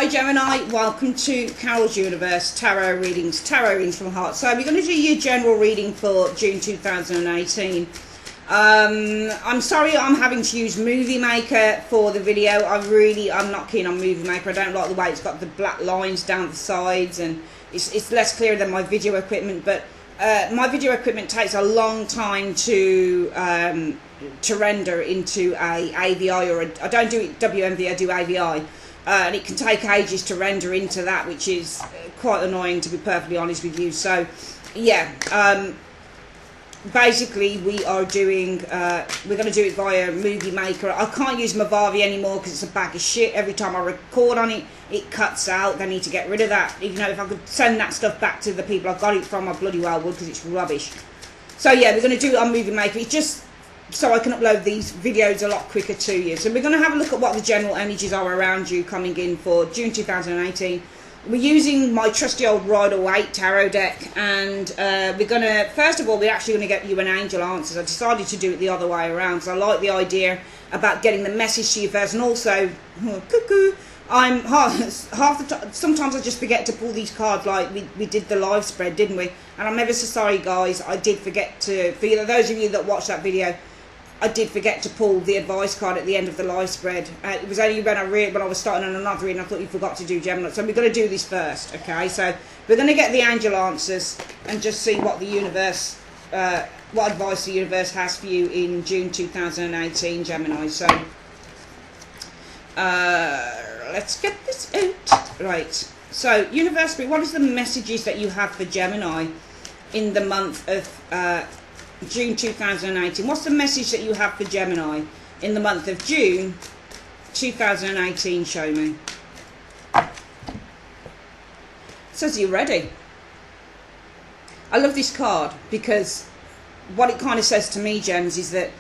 Hi Gemini, welcome to Carol's Universe Tarot Readings from Heart. So we're going to do your general reading for June 2018. I'm sorry I'm having to use Movie Maker for the video. I'm not keen on Movie Maker. I don't like the way it's got the black lines down the sides, and it's less clear than my video equipment. But my video equipment takes a long time to render into a AVI, or I don't do it WMV, I do AVI. And it can take ages to render into that, which is quite annoying, to be perfectly honest with you. So yeah, basically we are doing we're going to do it via Movie Maker. I can't use Movavi anymore because it's a bag of shit. Every time I record on it, it cuts out. They need to get rid of that. You know, if I could send that stuff back to the people I got it from, I bloody well would, because it's rubbish. So yeah, we're going to do it on Movie Maker. It's just so I can upload these videos a lot quicker to you. So we're going to have a look at what the general energies are around you coming in for June 2018. We're using my trusty old Rider-Waite tarot deck, and we're going to, first of all, we're actually going to get you an angel answers. I decided to do it the other way around, because I like the idea about getting the message to you first, and also, cuckoo, I'm half the time, sometimes I just forget to pull these cards, like we did the live spread, didn't we? And I'm ever so sorry, guys, I did forget to, for those of you that watched that video, I did forget to pull the advice card at the end of the live spread. It was only when I was starting on another reading, I thought you forgot to do Gemini. So we're going to do this first, okay? So we're going to get the angel answers and just see what the universe, what advice the universe has for you in June 2018, Gemini. So let's get this out. Right. So universe, what is the messages that you have for Gemini in the month of June 2018? What's the message that you have for Gemini in the month of June 2018? Show me. It says you're ready. I love this card because what it kind of says to me, Gems, is that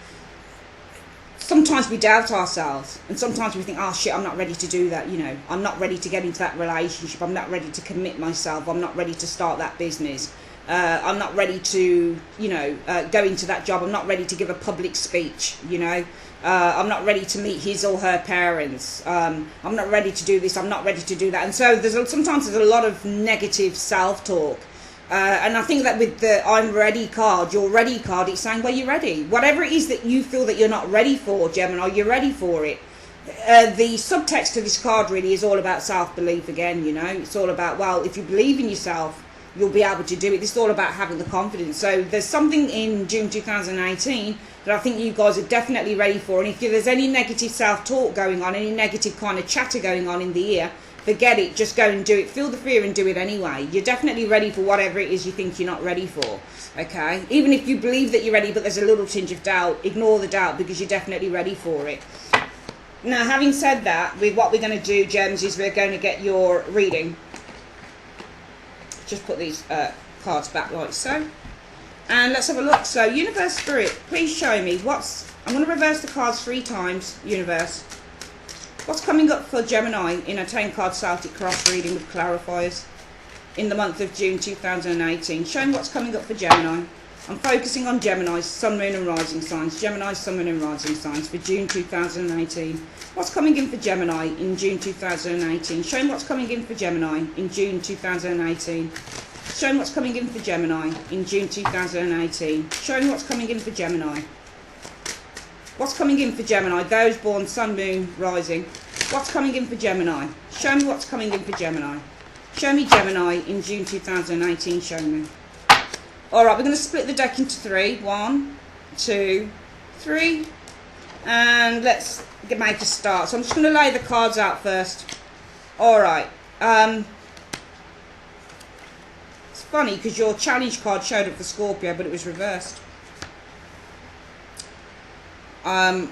sometimes we doubt ourselves, and sometimes we think, oh shit, I'm not ready to do that, you know, I'm not ready to get into that relationship, I'm not ready to commit myself, I'm not ready to start that business. I'm not ready to, you know, go into that job. I'm not ready to give a public speech, you know. I'm not ready to meet his or her parents. I'm not ready to do this. I'm not ready to do that. And so sometimes there's a lot of negative self-talk. And I think that with the I'm ready card, your ready card, it's saying, well, you're ready. Whatever it is that you feel that you're not ready for, Gemini, you're ready for it. The subtext to this card really is all about self-belief again, you know. It's all about, well, if you believe in yourself, you'll be able to do it. This is all about having the confidence. So there's something in June 2018 that I think you guys are definitely ready for. And if there's any negative self-talk going on, any negative kind of chatter going on in the ear, forget it. Just go and do it. Feel the fear and do it anyway. You're definitely ready for whatever it is you think you're not ready for. Okay? Even if you believe that you're ready, but there's a little tinge of doubt, ignore the doubt, because you're definitely ready for it. Now, having said that, with what we're going to do, Gems, is we're going to get your reading. Just put these cards back like so, and let's have a look. So universe, spirit, please show me I'm going to reverse the cards 3 times. Universe, what's coming up for Gemini in a 10 card Celtic cross reading with clarifiers in the month of June 2018? Show me what's coming up for Gemini. I'm focusing on Gemini's sun, moon and rising signs. Gemini's sun, moon and rising signs for June 2018. What's coming in for Gemini in June 2018? Show me what's coming in for Gemini in June 2018. Show me what's coming in for Gemini in June 2018. Show me what's coming in for Gemini. What's coming in for Gemini? Those born sun, moon, rising. What's coming in for Gemini? Show me what's coming in for Gemini. Show me Gemini in June 2018. Show me. Alright, we're going to split the deck into 3. 1, 2, 3. And let's make a start. So I'm just going to lay the cards out first. Alright. It's funny because your challenge card showed up for Scorpio, but it was reversed. I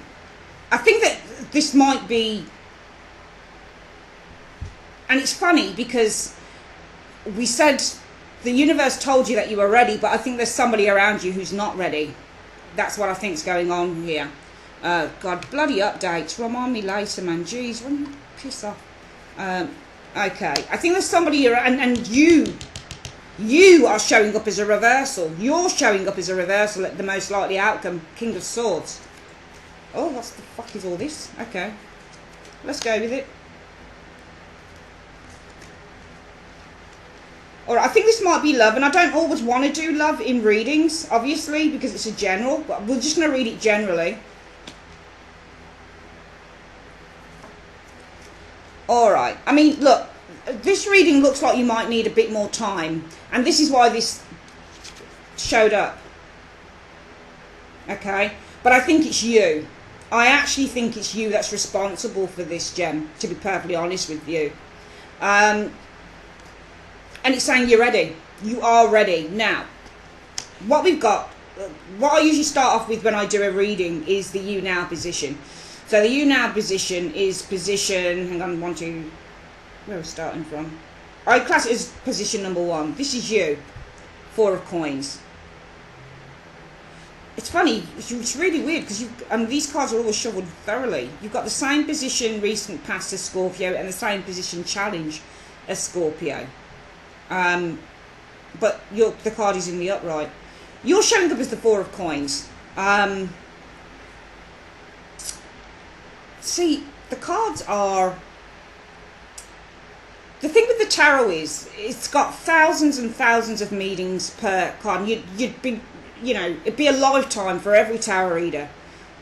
think that this might be... And it's funny because we said... The universe told you that you were ready, but I think there's somebody around you who's not ready. That's what I think's going on here. God, bloody updates. Remind me later, man. Jeez, piss off. Okay, I think there's somebody around, and you are showing up as a reversal. You're showing up as a reversal at the most likely outcome. King of Swords. Oh, what the fuck is all this? Okay, let's go with it. All right, I think this might be love, and I don't always want to do love in readings, obviously, because it's a general, but we're just going to read it generally. All right, I mean, look, this reading looks like you might need a bit more time, and this is why this showed up. Okay, but I think it's you. I actually think it's you that's responsible for this, Gem, to be perfectly honest with you. And it's saying you're ready. You are ready. Now, what we've got, what I usually start off with when I do a reading is the you now position. So the you now position is position, hang on, where are we starting from? I class it as position number 1. This is you, 4 of coins. It's funny, it's really weird because these cards are always shuffled thoroughly. You've got the same position recent past as Scorpio and the same position challenge as Scorpio. But the card is in the upright. You're showing up as the 4 of coins. See, the cards are... The thing with the tarot is, it's got thousands and thousands of meanings per card. You'd be... it'd be a lifetime for every tarot reader.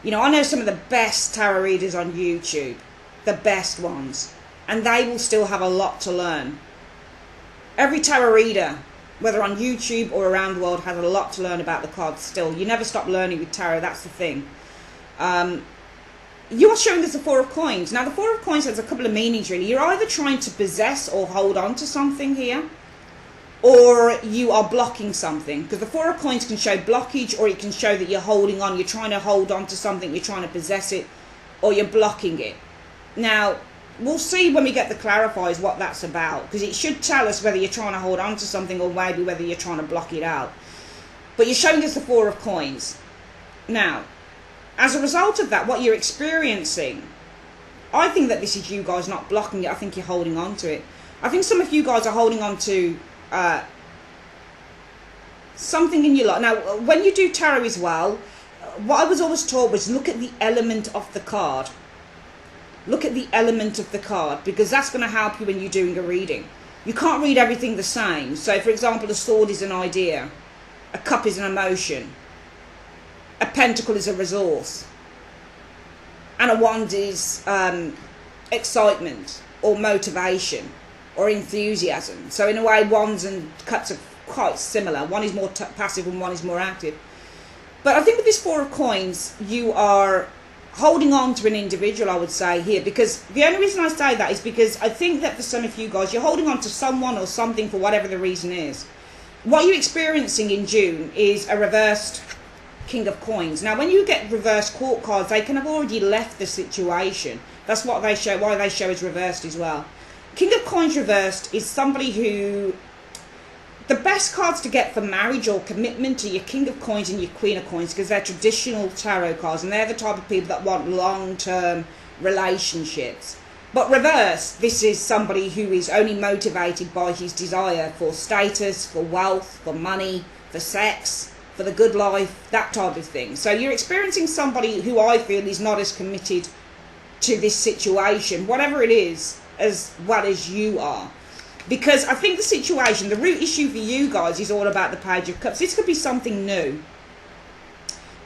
I know some of the best tarot readers on YouTube, the best ones, and they will still have a lot to learn. Every tarot reader, whether on YouTube or around the world, has a lot to learn about the cards still. You never stop learning with tarot, that's the thing. You're showing us the 4 of coins. Now, the 4 of coins has a couple of meanings, really. You're either trying to possess or hold on to something here, or you are blocking something, because the 4 of coins can show blockage, or it can show that you're holding on, you're trying to hold on to something, you're trying to possess it, or you're blocking it. Now, we'll see when we get the clarifiers what that's about, because it should tell us whether you're trying to hold on to something or maybe whether you're trying to block it out. But you're showing us the 4 of coins. Now, as a result of that, what you're experiencing, I think that this is you guys not blocking it, I think you're holding on to it. I think some of you guys are holding on to something in your life. Now, when you do tarot as well, what I was always taught was look at the element of the card. Look at the element of the card, because that's going to help you when you're doing a reading. You can't read everything the same. So, for example, a sword is an idea, a cup is an emotion, a pentacle is a resource, and a wand is excitement or motivation or enthusiasm. So in a way, wands and cups are quite similar. One is more passive and one is more active. But I think with this 4 of coins, you are holding on to an individual, I would say, here. Because the only reason I say that is because I think that for some of you guys, you're holding on to someone or something for whatever the reason is. What you're experiencing in June is a reversed King of Coins. Now, when you get reversed court cards, they can have already left the situation. That's what they show, why they show as reversed as well. King of Coins reversed is somebody who... The best cards to get for marriage or commitment are your King of Coins and your Queen of Coins, because they're traditional tarot cards and they're the type of people that want long-term relationships. But reverse, this is somebody who is only motivated by his desire for status, for wealth, for money, for sex, for the good life, that type of thing. So you're experiencing somebody who I feel is not as committed to this situation, whatever it is, as well as you are. Because I think the situation, the root issue for you guys is all about the Page of Cups. This could be something new.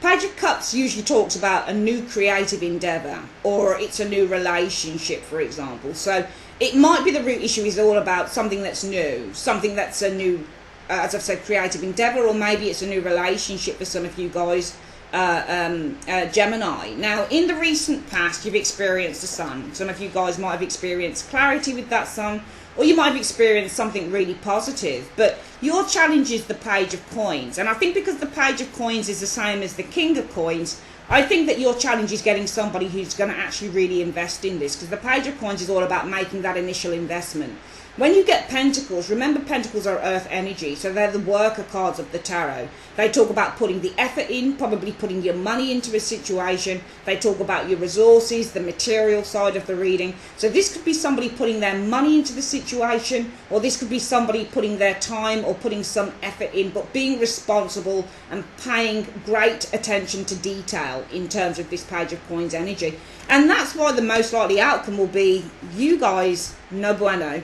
Page of Cups usually talks about a new creative endeavour, or it's a new relationship, for example. So it might be the root issue is all about something that's new, something that's a new, as I've said, creative endeavour, or maybe it's a new relationship for some of you guys, Gemini. Now, in the recent past, you've experienced the sun. Some of you guys might have experienced clarity with that sun, or you might have experienced something really positive. But your challenge is the Page of Coins. And I think because the Page of Coins is the same as the King of Coins, I think that your challenge is getting somebody who's going to actually really invest in this. Because the Page of Coins is all about making that initial investment. When you get Pentacles, remember Pentacles are earth energy, so they're the worker cards of the tarot. They talk about putting the effort in, probably putting your money into a situation. They talk about your resources, the material side of the reading. So this could be somebody putting their money into the situation, or this could be somebody putting their time or putting some effort in, but being responsible and paying great attention to detail in terms of this Page of Coins energy. And that's why the most likely outcome will be you guys, no bueno.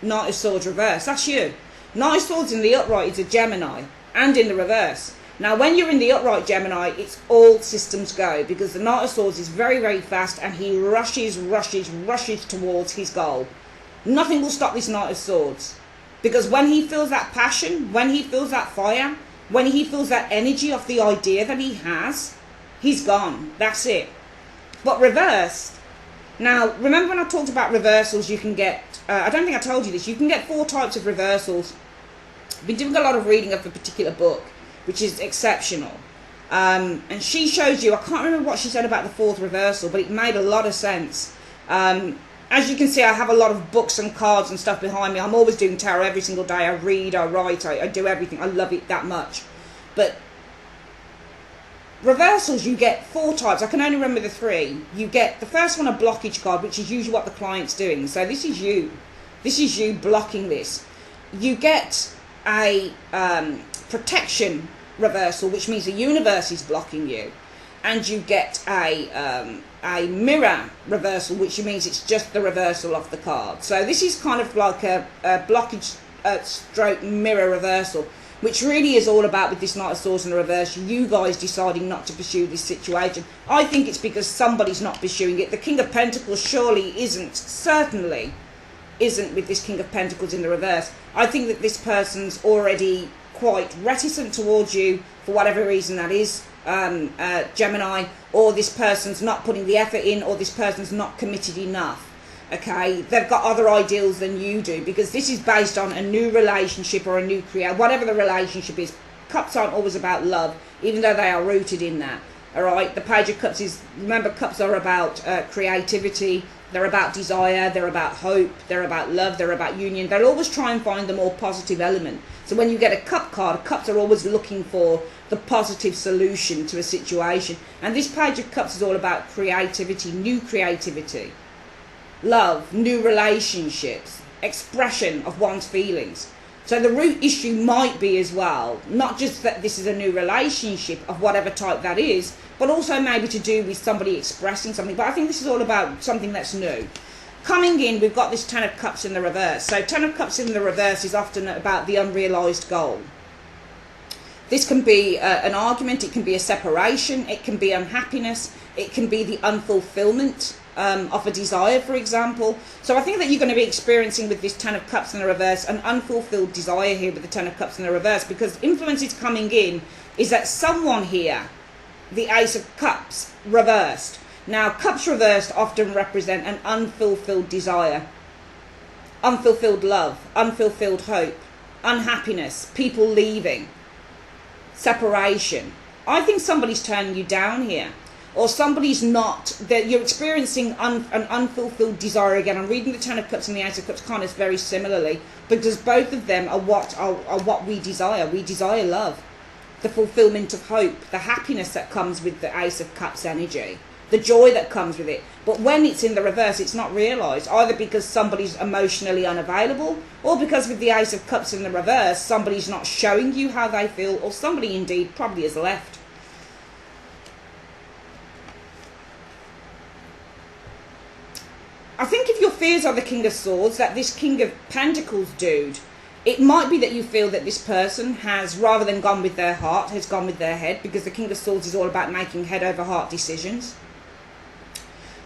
Knight of Swords reverse. That's you. Knight of Swords in the upright is a Gemini, and in the reverse. Now, when you're in the upright Gemini, it's all systems go, because the Knight of Swords is very, very fast, and he rushes towards his goal. Nothing will stop this Knight of Swords, because when he feels that passion, when he feels that fire, when he feels that energy of the idea that he has, he's gone. That's it. But reversed. Now, remember when I talked about reversals, you can get, I don't think I told you this, you can get 4 types of reversals. I've been doing a lot of reading of a particular book, which is exceptional. And she shows you, I can't remember what she said about the 4th reversal, but it made a lot of sense. As you can see, I have a lot of books and cards and stuff behind me. I'm always doing tarot every single day. I read, I write, I do everything. I love it that much. But reversals, you get 4 types. I can only remember the 3. You get the first one, a blockage card, which is usually what the client's doing. So this is you. This is you blocking this. You get a protection reversal, which means the universe is blocking you. And you get a mirror reversal, which means it's just the reversal of the card. So this is kind of like a blockage stroke mirror reversal, which really is all about, with this Knight of Swords in the reverse, you guys deciding not to pursue this situation. I think it's because somebody's not pursuing it. The King of Pentacles surely isn't, certainly isn't, with this King of Pentacles in the reverse. I think that this person's already quite reticent towards you, for whatever reason that is, Gemini, or this person's not putting the effort in, or this person's not committed enough. Okay, they've got other ideals than you do, because this is based on a new relationship or a new whatever the relationship is. Cups aren't always about love, even though they are rooted in that. All right, the Page of Cups is, remember, cups are about creativity, they're about desire, they're about hope, they're about love, they're about union. They'll always try and find the more positive element. So when you get a cup card, cups are always looking for the positive solution to a situation. And this Page of Cups is all about creativity, new creativity, love, new relationships, expression of one's feelings. So the root issue might be as well, not just that this is a new relationship of whatever type that is, but also maybe to do with somebody expressing something. But I think this is all about something that's new. Coming in, we've got this 10 of Cups in the reverse. So 10 of Cups in the reverse is often about the unrealised goal. This can be an argument, it can be a separation, it can be unhappiness, it can be the unfulfillment of a desire, for example. So I think that you're going to be experiencing with this 10 of Cups in the reverse an unfulfilled desire here with the 10 of Cups in the reverse, because influence is coming in is that someone here, the Ace of Cups reversed. Now, Cups reversed often represent an unfulfilled desire, unfulfilled love, unfulfilled hope, unhappiness, people leaving, separation. I think somebody's turning you down here, or somebody's not, that you're experiencing an unfulfilled desire again. I'm reading the 10 of Cups and the Ace of Cups kind of very similarly, because both of them are what we desire. We desire love, the fulfillment of hope, the happiness that comes with the Ace of Cups energy, the joy that comes with it. But when it's in the reverse, it's not realised, either because somebody's emotionally unavailable, or because with the Ace of Cups in the reverse, somebody's not showing you how they feel, or somebody indeed probably has left. I think if your fears are the King of Swords, that this King of Pentacles dude, it might be that you feel that this person has, rather than gone with their heart, has gone with their head, because the King of Swords is all about making head over heart decisions.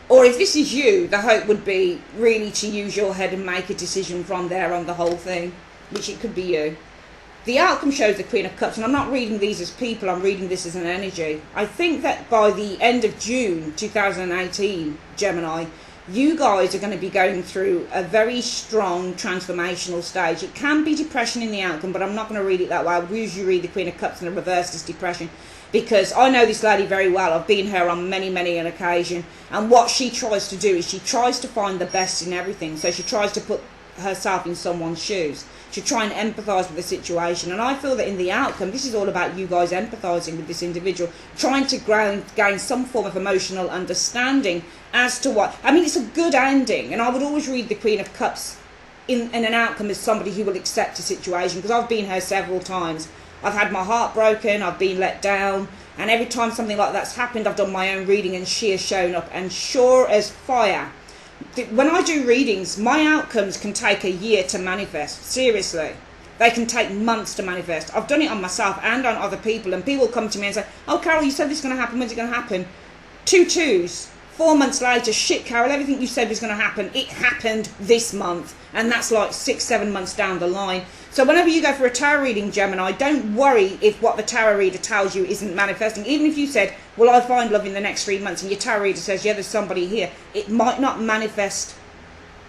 Or if this is you, the hope would be really to use your head and make a decision from there on the whole thing, which it could be you. The outcome shows the Queen of Cups, and I'm not reading these as people, I'm reading this as an energy. I think that by the end of June 2018, Gemini, you guys are going to be going through a very strong transformational stage. It can be depression in the outcome, but I'm not going to read it that way. I would usually read the Queen of Cups in the reverse as depression, because I know this lady very well. I've been her on many an occasion, and what she tries to do is she tries to find the best in everything. So she tries to put herself in someone's shoes, to try and empathise with the situation. And I feel that in the outcome, this is all about you guys empathising with this individual, trying to gain some form of emotional understanding as to what, I mean, it's a good ending. And I would always read the Queen of Cups in an outcome as somebody who will accept a situation, because I've been her several times. I've had my heart broken, I've been let down, and every time something like that's happened, I've done my own reading and she has shown up, and sure as fire. When I do readings, my outcomes can take a year to manifest, seriously. They can take months to manifest. I've done it on myself and on other people, and people come to me and say, oh, Carol, you said this is going to happen. When's it going to happen? 2 twos. 4 months later, shit, Carol, everything you said was going to happen, it happened this month. And that's like 6-7 months down the line. So whenever you go for a tarot reading, Gemini, don't worry if what the tarot reader tells you isn't manifesting. Even if you said, well, I find love in the next 3 months, and your tarot reader says, yeah, there's somebody here, it might not manifest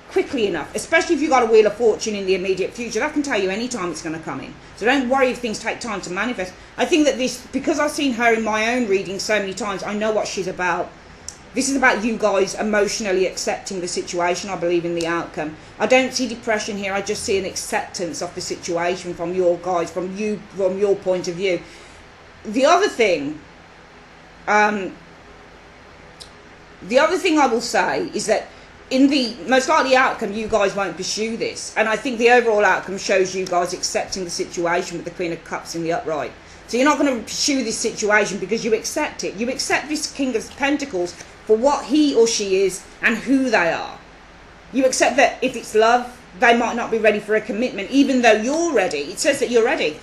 quickly enough, especially if you've got a Wheel of Fortune in the immediate future. That can tell you any time it's going to come in. So don't worry if things take time to manifest. I think that this, because I've seen her in my own reading so many times, I know what she's about. This is about you guys emotionally accepting the situation. I believe in the outcome. I don't see depression here. I just see an acceptance of the situation from your guys, from your point of view. The other thing I will say is that in the most likely outcome, you guys won't pursue this. And I think the overall outcome shows you guys accepting the situation with the Queen of Cups in the upright. So you're not going to pursue this situation because you accept it. You accept this King of Pentacles for what he or she is and who they are. You accept that if it's love, they might not be ready for a commitment, even though you're ready. It says that you're ready.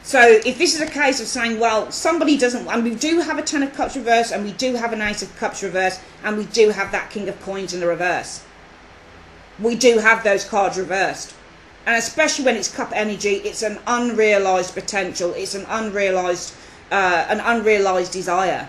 So if this is a case of saying, well, somebody doesn't, and we do have a 10 of Cups reverse, and we do have an Ace of Cups reverse, and we do have that King of Coins in the reverse. We do have those cards reversed. And especially when it's cup energy, it's an unrealised potential. It's an unrealised desire.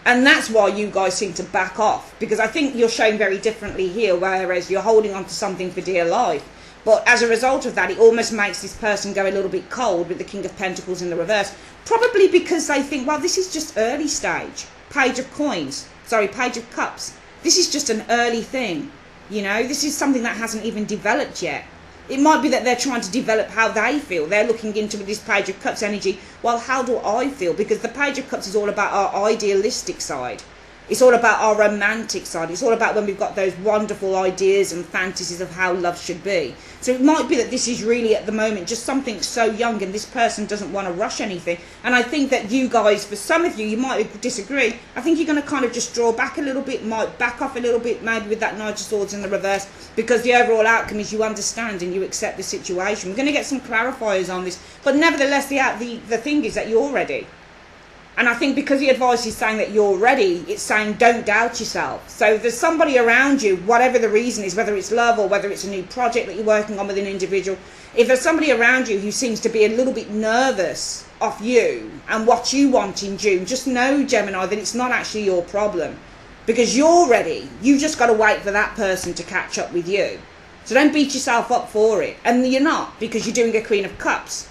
And that's why you guys seem to back off. Because I think you're showing very differently here, whereas you're holding on to something for dear life. But as a result of that, it almost makes this person go a little bit cold with the King of Pentacles in the reverse. Probably because they think, well, this is just early stage. Page of Cups. This is just an early thing. You know, this is something that hasn't even developed yet. It might be that they're trying to develop how they feel. They're looking into this Page of Cups energy. Well, how do I feel? Because the Page of Cups is all about our idealistic side. It's all about our romantic side. It's all about when we've got those wonderful ideas and fantasies of how love should be. So it might be that this is really at the moment just something so young and this person doesn't want to rush anything. And I think that you guys, for some of you, you might disagree. I think you're going to kind of just draw back a little bit, might back off a little bit, maybe with that Knight of Swords in the reverse, because the overall outcome is you understand and you accept the situation. We're going to get some clarifiers on this. But nevertheless, the thing is that you're ready. And I think because the advice is saying that you're ready, it's saying don't doubt yourself. So if there's somebody around you, whatever the reason is, whether it's love or whether it's a new project that you're working on with an individual, if there's somebody around you who seems to be a little bit nervous of you and what you want in June, just know, Gemini, that it's not actually your problem. Because you're ready. You've just got to wait for that person to catch up with you. So don't beat yourself up for it. And you're not, because you're doing a Queen of Cups.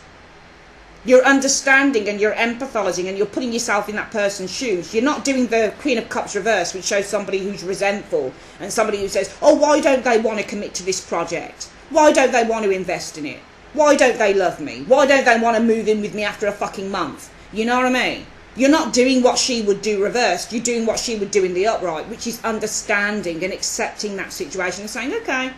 You're understanding and you're empathizing and you're putting yourself in that person's shoes. You're not doing the Queen of Cups reverse, which shows somebody who's resentful and somebody who says, oh, why don't they want to commit to this project? Why don't they want to invest in it? Why don't they love me? Why don't they want to move in with me after a fucking month? You know what I mean? You're not doing what she would do reversed. You're doing what she would do in the upright, which is understanding and accepting that situation and saying, okay,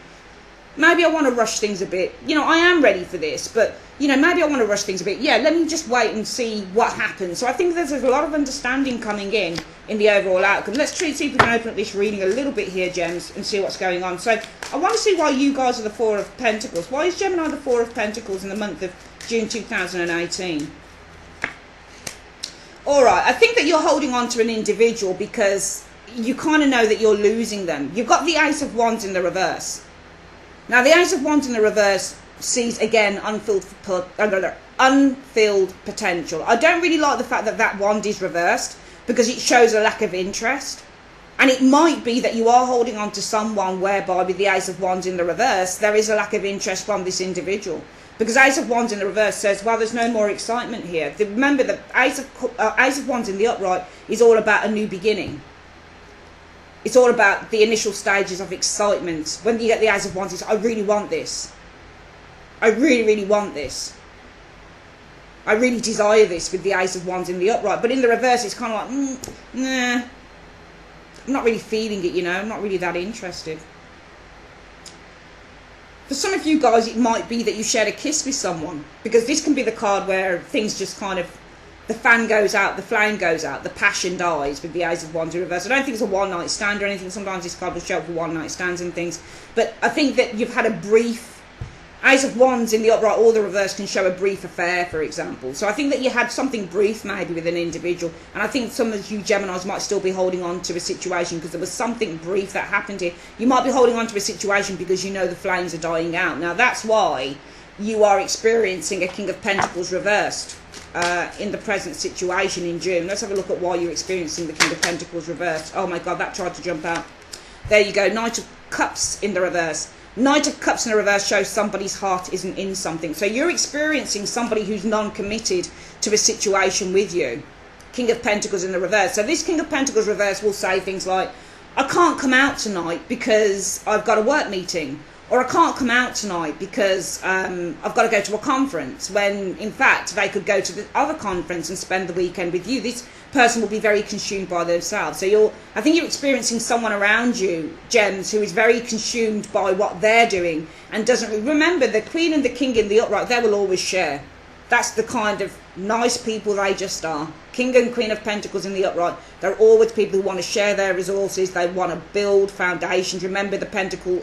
maybe I want to rush things a bit. You know, I am ready for this, but, you know, maybe I want to rush things a bit. Yeah, let me just wait and see what happens. So I think there's a lot of understanding coming in the overall outcome. Let's see if we can open up this reading a little bit here, Gems, and see what's going on. So I want to see why you guys are the Four of Pentacles. Why is Gemini the Four of Pentacles in the month of June 2018? All right, I think that you're holding on to an individual because you kind of know that you're losing them. You've got the Ace of Wands in the reverse. Now, the Ace of Wands in the reverse sees, again, unfilled potential. I don't really like the fact that that wand is reversed because it shows a lack of interest. And it might be that you are holding on to someone whereby with the Ace of Wands in the reverse, there is a lack of interest from this individual. Because Ace of Wands in the reverse says, well, there's no more excitement here. Remember, the Ace of Wands in the upright is all about a new beginning. It's all about the initial stages of excitement. When you get the Ace of Wands, it's, I really want this. I really, really want this. I really desire this with the Ace of Wands in the upright. But in the reverse, it's kind of like, nah. I'm not really feeling it, you know. I'm not really that interested. For some of you guys, it might be that you shared a kiss with someone. Because this can be the card where things just kind of, the fan goes out, the flame goes out, the passion dies with the Ace of Wands in reverse. I don't think it's a one-night stand or anything. Sometimes this card will show up for one-night stands and things. But I think that you've had a brief Ace of Wands in the upright or the reverse can show a brief affair, for example. So I think that you had something brief maybe with an individual, and I think some of you Geminis might still be holding on to a situation because there was something brief that happened here. You might be holding on to a situation because you know the flames are dying out. Now that's why you are experiencing a King of Pentacles reversed in the present situation in June. Let's have a look at why you're experiencing the King of Pentacles reversed. Oh my God, that tried to jump out. There you go, Knight of Cups in the reverse. Knight of Cups in the reverse shows somebody's heart isn't in something. So you're experiencing somebody who's non-committed to a situation with you. King of Pentacles in the reverse. So this King of Pentacles reverse will say things like, I can't come out tonight because I've got a work meeting. Or I can't come out tonight because I've got to go to a conference, when in fact they could go to the other conference and spend the weekend with you. This person will be very consumed by themselves. So I think you're experiencing someone around you, Gems, who is very consumed by what they're doing and doesn't remember the Queen and the King in the upright. They will always share. That's the kind of nice people they just are. King and Queen of Pentacles in the upright, they're always people who want to share their resources. They want to build foundations. Remember, the Pentacle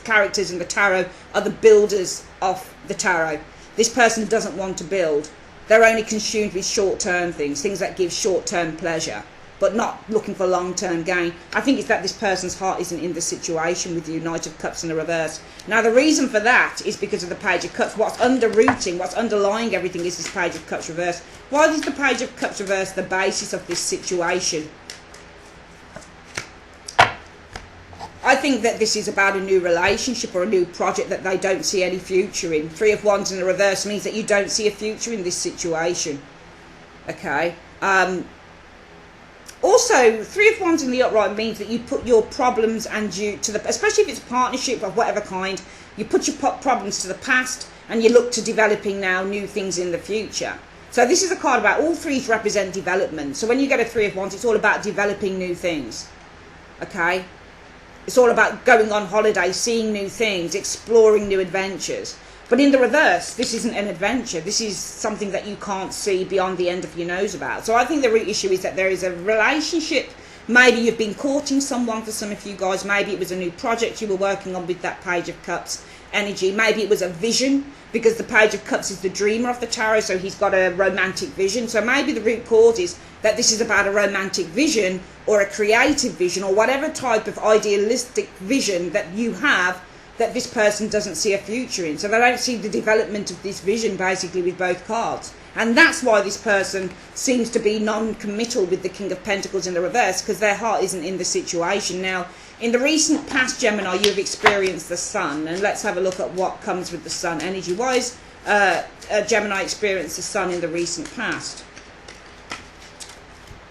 characters in the tarot are the builders of the tarot. This person doesn't want to build. They're only consumed with short-term things that give short-term pleasure, but not looking for long-term gain. I think it's that this person's heart isn't in the situation with you, Knight of Cups in the reverse. Now, the reason for that is because of the Page of Cups. What's underrooting, what's underlying everything is this Page of Cups reverse. Why is the Page of Cups reverse the basis of this situation? I think that this is about a new relationship or a new project that they don't see any future in. Three of Wands in the reverse means that you don't see a future in this situation. Okay. Also, Three of Wands in the upright means that you put your problems and especially if it's a partnership of whatever kind, you put your problems to the past and you look to developing now new things in the future. So this is a card about all threes represent development. So when you get a Three of Wands, it's all about developing new things. Okay. It's all about going on holiday, seeing new things, exploring new adventures. But in the reverse, this isn't an adventure. This is something that you can't see beyond the end of your nose about. So I think the real issue is that there is a relationship. Maybe you've been courting someone for some of you guys. Maybe it was a new project you were working on with that Page of Cups energy. Maybe it was a vision, because the Page of Cups is the dreamer of the tarot, so he's got a romantic vision. So maybe the root cause is that this is about a romantic vision or a creative vision or whatever type of idealistic vision that you have that this person doesn't see a future in. So they don't see the development of this vision basically with both cards. And that's why this person seems to be non-committal with the King of Pentacles in the reverse, because their heart isn't in the situation. Now, in the recent past, Gemini, you've experienced the Sun. And let's have a look at what comes with the Sun energy-wise. Gemini experienced the Sun in the recent past.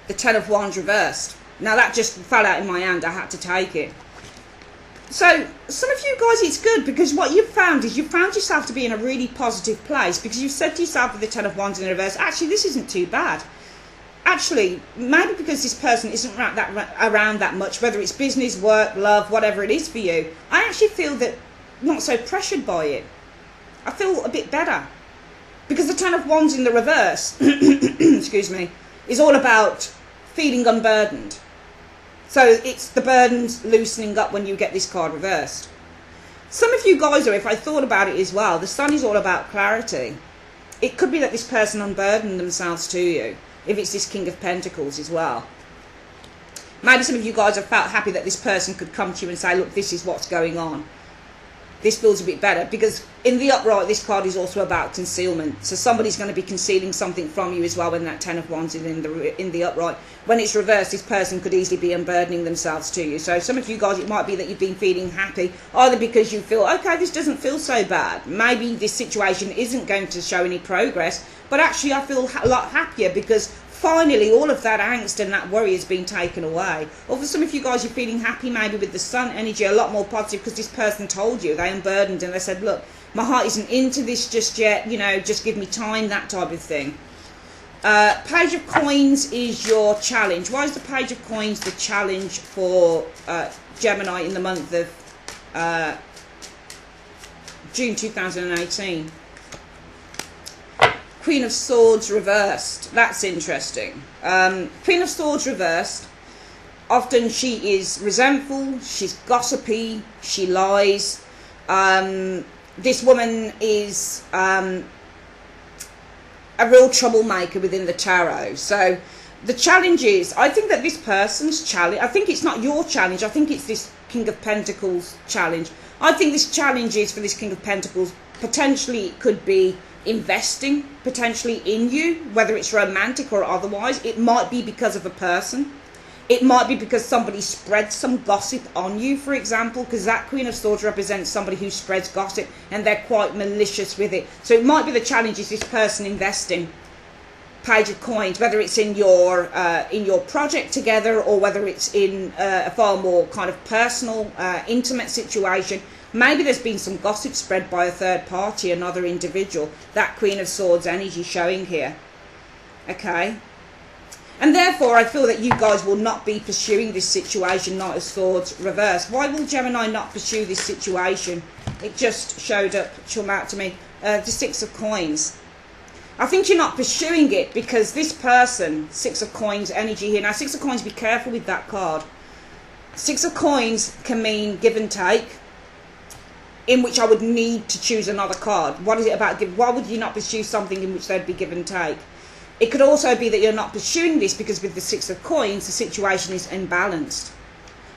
The Ten of Wands reversed. Now, that just fell out in my hand. I had to take it. So, some of you guys, it's good, because what you've found is you've found yourself to be in a really positive place, because you've said to yourself with the Ten of Wands in the reverse, actually, this isn't too bad. Actually, maybe because this person isn't around that much, whether it's business, work, love, whatever it is for you, I actually feel that not so pressured by it. I feel a bit better. Because the Ten of Wands in the reverse, excuse me, is all about feeling unburdened. So it's the burdens loosening up when you get this card reversed. Some of you guys, or if I thought about it as well, the Sun is all about clarity. It could be that this person unburdened themselves to you, if it's this King of Pentacles as well. Maybe some of you guys have felt happy that this person could come to you and say, look, this is what's going on. This feels a bit better, because in the upright, this card is also about concealment. So somebody's going to be concealing something from you as well when that Ten of Wands is in the upright. When it's reversed, this person could easily be unburdening themselves to you. So some of you guys, it might be that you've been feeling happy, either because you feel, okay, this doesn't feel so bad. Maybe this situation isn't going to show any progress, but actually I feel a lot happier because finally all of that angst and that worry has been taken away. Or for some of you guys, you're feeling happy maybe with the Sun energy, a lot more positive, because this person told you, they unburdened and they said, look, my heart isn't into this just yet, you know, just give me time, that type of thing. Page of Coins is your challenge. Why is the Page of Coins the challenge for Gemini in the month of June 2018? Queen of Swords reversed. That's interesting. Queen of Swords reversed. Often she is resentful, she's gossipy, she lies. this woman is a real troublemaker within the tarot. So the challenge is, I think that this person's challenge, I think it's not your challenge, I think it's this King of Pentacles challenge. I think this challenge is for this King of Pentacles, potentially it could be investing potentially in you, whether it's romantic or otherwise. It might be because of a person. It might be because somebody spreads some gossip on you, for example, because that Queen of Swords represents somebody who spreads gossip and they're quite malicious with it. So it might be the challenge is this person investing. Page of Coins, whether it's in your project together or whether it's in a far more kind of personal, intimate situation. Maybe there's been some gossip spread by a third party, another individual. That Queen of Swords energy showing here. Okay. And therefore, I feel that you guys will not be pursuing this situation, Knight of Swords reverse. Why will Gemini not pursue this situation? It just showed up, come out to me, the Six of Coins. I think you're not pursuing it because this person, Six of Coins energy here. Now, Six of Coins, be careful with that card. Six of Coins can mean give and take, in which I would need to choose another card. What is it about give? Why would you not pursue something in which there'd be give and take? It could also be that you're not pursuing this because with the Six of Coins, the situation is imbalanced.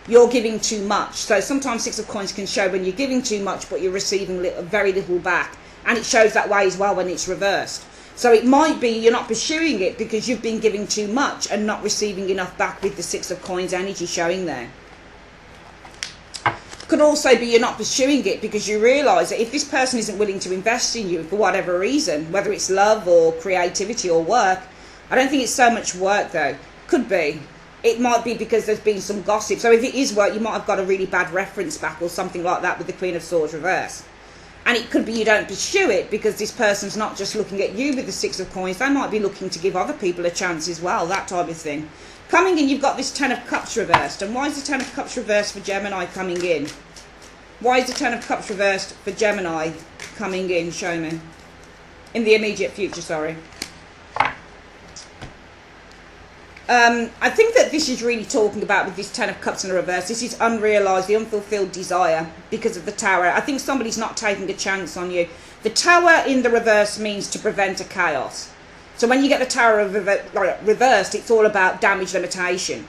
You're giving too much. So sometimes Six of Coins can show when you're giving too much, but you're receiving very little back. And it shows that way as well when it's reversed. So it might be you're not pursuing it because you've been giving too much and not receiving enough back with the Six of Coins energy showing there. Could also be you're not pursuing it because you realise that if this person isn't willing to invest in you for whatever reason, whether it's love or creativity or work, I don't think it's so much work though. Could be. It might be because there's been some gossip. So if it is work, you might have got a really bad reference back or something like that with the Queen of Swords reverse. And it could be you don't pursue it because this person's not just looking at you with the Six of Coins. They might be looking to give other people a chance as well, that type of thing. Coming in, you've got this Ten of Cups reversed. And why is the Ten of Cups reversed for Gemini coming in? Why is the Ten of Cups reversed for Gemini coming in? Show me. In the immediate future, sorry. I think that this is really talking about with this Ten of Cups in the reverse. This is unrealised, the unfulfilled desire because of the Tower. I think somebody's not taking a chance on you. The Tower in the reverse means to prevent a chaos. So when you get the Tower reversed, it's all about damage limitation.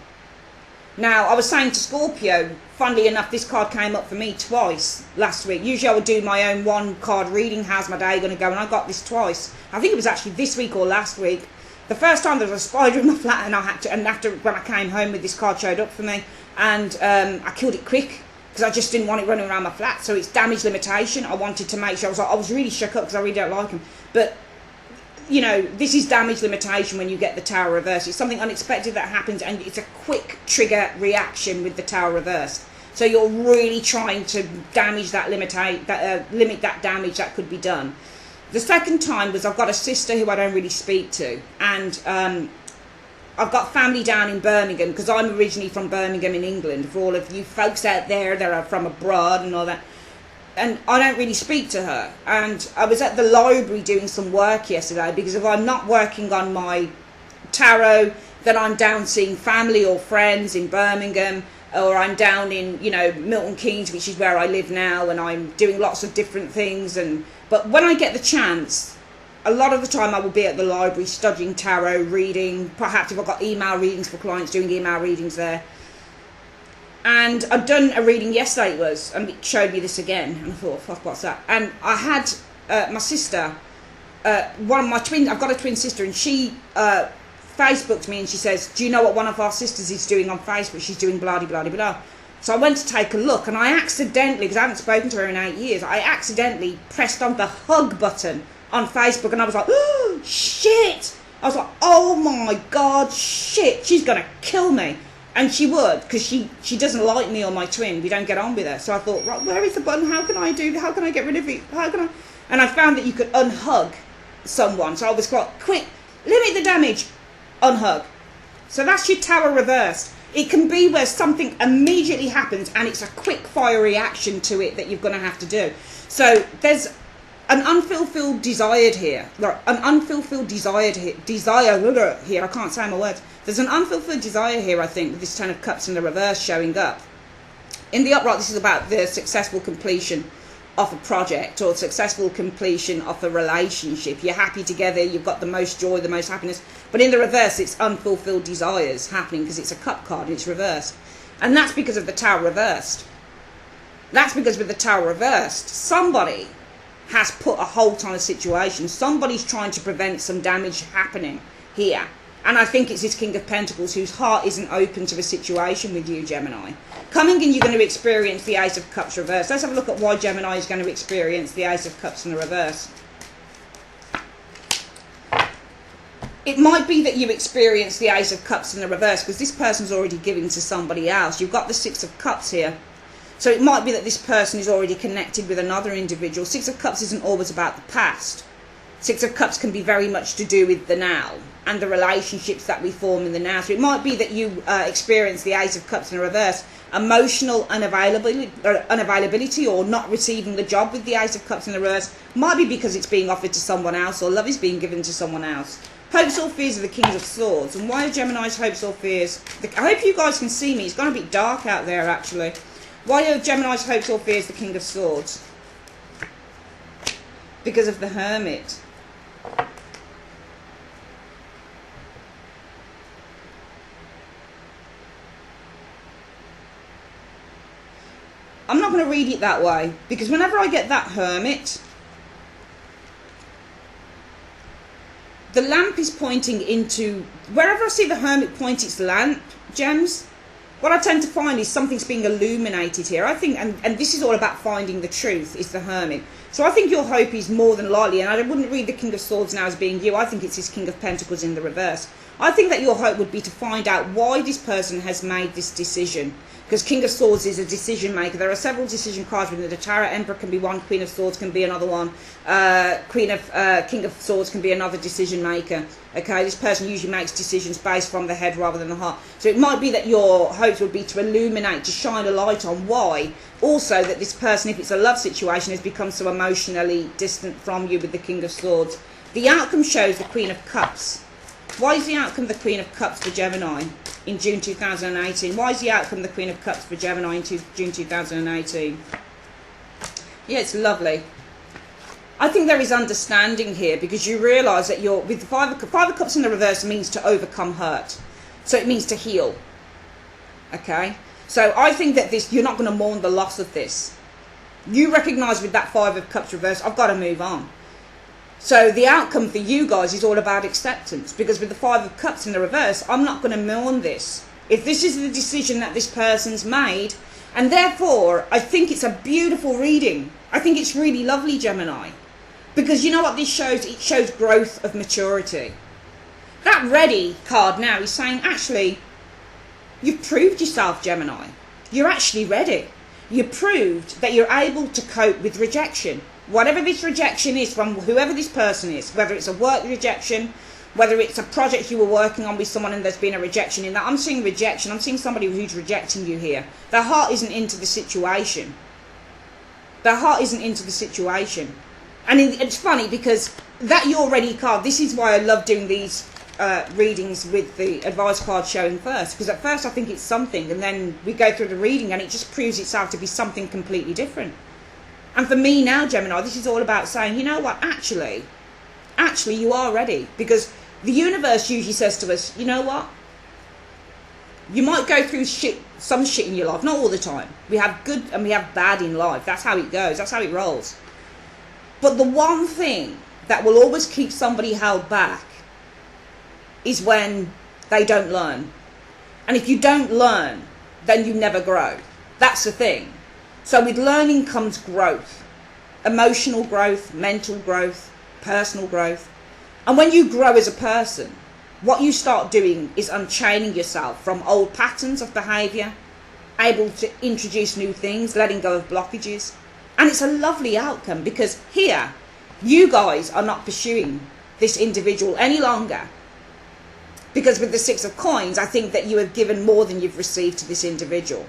Now, I was saying to Scorpio, funnily enough, this card came up for me twice last week. Usually I would do my own one card reading, how's my day going to go, and I got this twice. I think it was actually this week or last week. The first time there was a spider in my flat and I had to, and after when I came home with this card showed up for me, and I killed it quick because I just didn't want it running around my flat. So it's damage limitation. I wanted to make sure, I was really shook up because I really don't like them. But you know, this is damage limitation when you get the Tower reversed. It's something unexpected that happens and it's a quick trigger reaction with the Tower reversed. So you're really trying to damage that, limit that damage that could be done. The second time was I've got a sister who I don't really speak to, and I've got family down in Birmingham because I'm originally from Birmingham in England. For all of you folks out there that are from abroad and all that, and I don't really speak to her. And I was at the library doing some work yesterday because if I'm not working on my tarot, then I'm down seeing family or friends in Birmingham, or I'm down in, you know, Milton Keynes, which is where I live now, and I'm doing lots of different things. But when I get the chance, a lot of the time I will be at the library studying tarot, reading, perhaps if I've got email readings for clients, doing email readings there. And I'd done a reading yesterday, it was, and it showed me this again, and I thought, fuck, what's that? And I had my sister, one of my twins, I've got a twin sister, and she Facebooked me and she says, do you know what one of our sisters is doing on Facebook? She's doing blah, blah, blah, blah. So I went to take a look, and I accidentally, because I haven't spoken to her in 8 years, I accidentally pressed on the hug button on Facebook, and I was like, oh, shit. I was like, oh my God, shit, she's going to kill me. And she would, because she doesn't like me or my twin. We don't get on with her. So I thought, right, where is the button? How can I get rid of it? How can I? And I found that you could unhug someone. So I was quite quick, limit the damage, unhug. So that's your Tower reversed. It can be where something immediately happens and it's a quick fire reaction to it that you're going to have to do. So there's an unfulfilled desire here. An unfulfilled desire here. I can't say my words. There's an unfulfilled desire here, I think, with this Ten of Cups in the reverse showing up. In the upright, this is about the successful completion of a project or successful completion of a relationship. You're happy together, you've got the most joy, the most happiness. But in the reverse, it's unfulfilled desires happening because it's a cup card and it's reversed. And that's because of the Tower reversed. That's because with the Tower reversed, somebody has put a halt on a situation. Somebody's trying to prevent some damage happening here. And I think it's this King of Pentacles whose heart isn't open to the situation with you, Gemini. Coming in, you're going to experience the Ace of Cups reverse. Let's have a look at why Gemini is going to experience the Ace of Cups in the reverse. It might be that you experience the Ace of Cups in the reverse because this person's already giving to somebody else. You've got the Six of Cups here. So it might be that this person is already connected with another individual. Six of Cups isn't always about the past. Six of Cups can be very much to do with the now and the relationships that we form in the now. So it might be that you experience the Ace of Cups in reverse, emotional unavailability or not receiving the job with the Ace of Cups in reverse. Might be because it's being offered to someone else or love is being given to someone else. Hopes or fears are the Kings of Swords. And why are Gemini's hopes or fears? I hope you guys can see me. It's gone a bit dark out there actually. Why are Gemini's hopes or fears the King of Swords? Because of the Hermit. I'm not going to read it that way, because whenever I get that Hermit, the lamp is pointing into, wherever I see the Hermit point its lamp, Gems, what I tend to find is something's being illuminated here. I think, and this is all about finding the truth, is the Hermit. So I think your hope is more than likely, and I wouldn't read the King of Swords now as being you. I think it's this King of Pentacles in the reverse. I think that your hope would be to find out why this person has made this decision. Because King of Swords is a decision maker. There are several decision cards within the Tarot. Emperor can be one, Queen of Swords can be another one. King of Swords can be another decision maker. Okay, this person usually makes decisions based from the head rather than the heart. So it might be that your hopes would be to illuminate, to shine a light on why. Also that this person, if it's a love situation, has become so emotionally distant from you with the King of Swords. The outcome shows the Queen of Cups. Why is the outcome the Queen of Cups for Gemini in June 2018? Why is the outcome the Queen of Cups for Gemini in June 2018? Yeah, it's lovely. I think there is understanding here because you realise that you're with the Five of Cups in the reverse means to overcome hurt. So it means to heal. Okay? So I think that you're not going to mourn the loss of this. You recognise with that Five of Cups reverse, I've got to move on. So the outcome for you guys is all about acceptance, because with the Five of Cups in the reverse, I'm not going to mourn this. If this is the decision that this person's made, and therefore I think it's a beautiful reading. I think it's really lovely, Gemini, because you know what this shows? It shows growth of maturity. That Ready card now is saying, actually, you've proved yourself, Gemini. You're actually ready. You proved that you're able to cope with rejection. Whatever this rejection is from whoever this person is, whether it's a work rejection, whether it's a project you were working on with someone and there's been a rejection in that. I'm seeing rejection. I'm seeing somebody who's rejecting you here. Their heart isn't into the situation. Their heart isn't into the situation. And it's funny because that You're Ready card, this is why I love doing these readings with the advice card showing first. Because at first I think it's something and then we go through the reading and it just proves itself to be something completely different. And for me now, Gemini, this is all about saying, you know what, actually you are ready. Because the universe usually says to us, you know what, you might go through some shit in your life, not all the time. We have good and we have bad in life. That's how it goes. That's how it rolls. But the one thing that will always keep somebody held back is when they don't learn. And if you don't learn, then you never grow. That's the thing. So with learning comes growth, emotional growth, mental growth, personal growth. And when you grow as a person, what you start doing is unchaining yourself from old patterns of behaviour, able to introduce new things, letting go of blockages. And it's a lovely outcome because here, you guys are not pursuing this individual any longer. Because with the Six of Coins, I think that you have given more than you've received to this individual.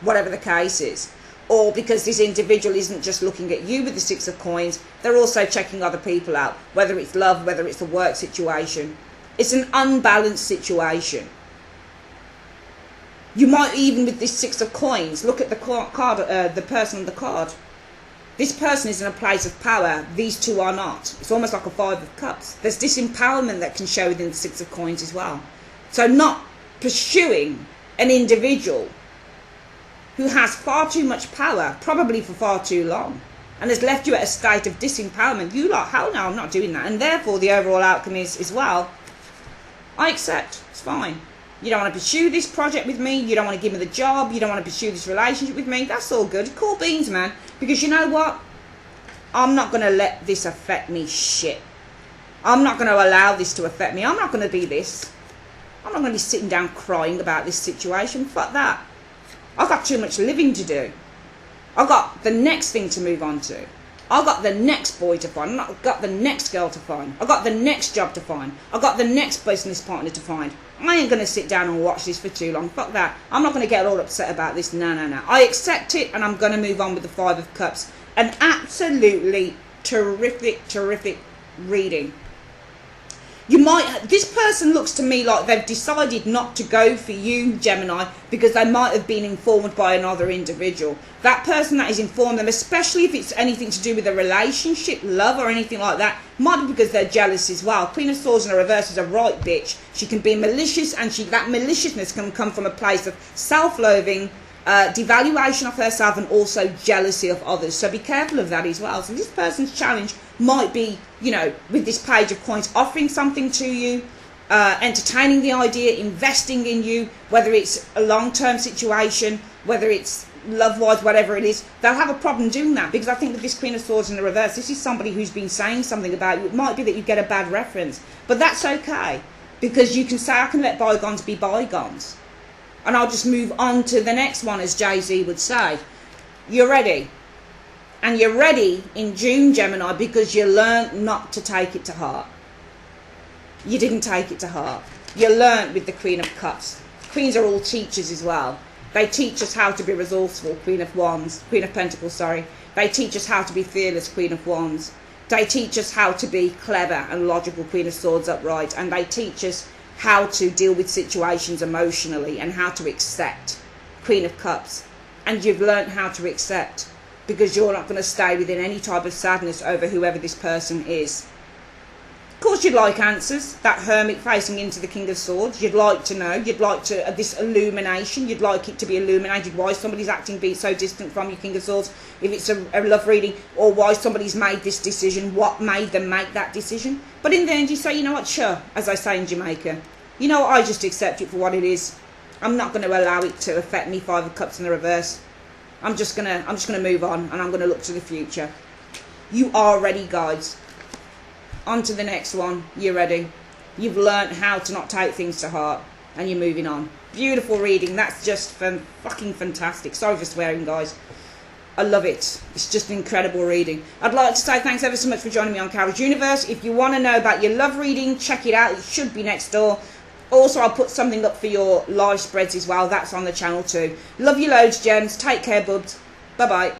Whatever the case is. Or because this individual isn't just looking at you with the Six of Coins, they're also checking other people out, whether it's love, whether it's a work situation. It's an unbalanced situation. You might even with this Six of Coins look at the card, the person on the card. This person is in a place of power. These two are not. It's almost like a Five of Cups. There's disempowerment that can show within the Six of Coins as well. So not pursuing an individual who has far too much power, probably for far too long, and has left you at a state of disempowerment. You like, hell no, I'm not doing that. And therefore the overall outcome is, as well, I accept. It's fine. You don't want to pursue this project with me. You don't want to give me the job. You don't want to pursue this relationship with me. That's all good. Cool beans, man. Because you know what? I'm not going to let this affect me shit. I'm not going to allow this to affect me. I'm not going to be this. I'm not going to be sitting down crying about this situation. Fuck that. I've got too much living to do. I've got the next thing to move on to. I've got the next boy to find. I've got the next girl to find. I've got the next job to find. I've got the next business partner to find. I ain't going to sit down and watch this for too long. Fuck that. I'm not going to get all upset about this. No, no, no. I accept it and I'm going to move on with the Five of Cups. An absolutely terrific, terrific reading. This person looks to me like they've decided not to go for you, Gemini, because they might have been informed by another individual. That person that has informed them, especially if it's anything to do with a relationship, love or anything like that, might be because they're jealous as well. Queen of Swords in the reverse is a right bitch. She can be malicious, and that maliciousness can come from a place of self-loathing, devaluation of herself, and also jealousy of others. So be careful of that as well. So this person's challenge might be, you know, with this Page of Coins, offering something to you, entertaining the idea, investing in you, whether it's a long-term situation, whether it's love-wise, whatever it is. They'll have a problem doing that, because I think with this Queen of Swords in the reverse, this is somebody who's been saying something about you. It might be that you get a bad reference, but that's okay, because you can say, I can let bygones be bygones. And I'll just move on to the next one, as Jay-Z would say. You're ready. And you're ready in June, Gemini, because you learned not to take it to heart. You didn't take it to heart. You learned with the Queen of Cups. Queens are all teachers as well. They teach us how to be resourceful, Queen of Pentacles, sorry. They teach us how to be fearless, Queen of Wands. They teach us how to be clever and logical, Queen of Swords upright. And they teach us how to deal with situations emotionally and how to accept, Queen of Cups. And you've learned how to accept, because you're not going to stay within any type of sadness over whoever this person is. Of course you'd like answers, that Hermit facing into the King of Swords. You'd like to know, you'd like to, this illumination, you'd like it to be illuminated why somebody's acting being so distant from you, King of Swords, if it's a love reading, or why somebody's made this decision, what made them make that decision. But in the end you say, you know what, sure, as I say in Jamaica, you know what, I just accept it for what it is. I'm not going to allow it to affect me, Five of Cups in the reverse. I'm just gonna move on, and I'm gonna look to the future. You are ready, guys. On to the next one. You're ready. You've learned how to not take things to heart, and you're moving on. Beautiful reading. That's just fucking fantastic. Sorry for swearing, guys. I love it. It's just an incredible reading. I'd like to say thanks ever so much for joining me on Carol's Universe. If you want to know about your love reading, check it out. It should be next door. Also, I'll put something up for your live spreads as well. That's on the channel too. Love you loads, gems. Take care, bubs. Bye-bye.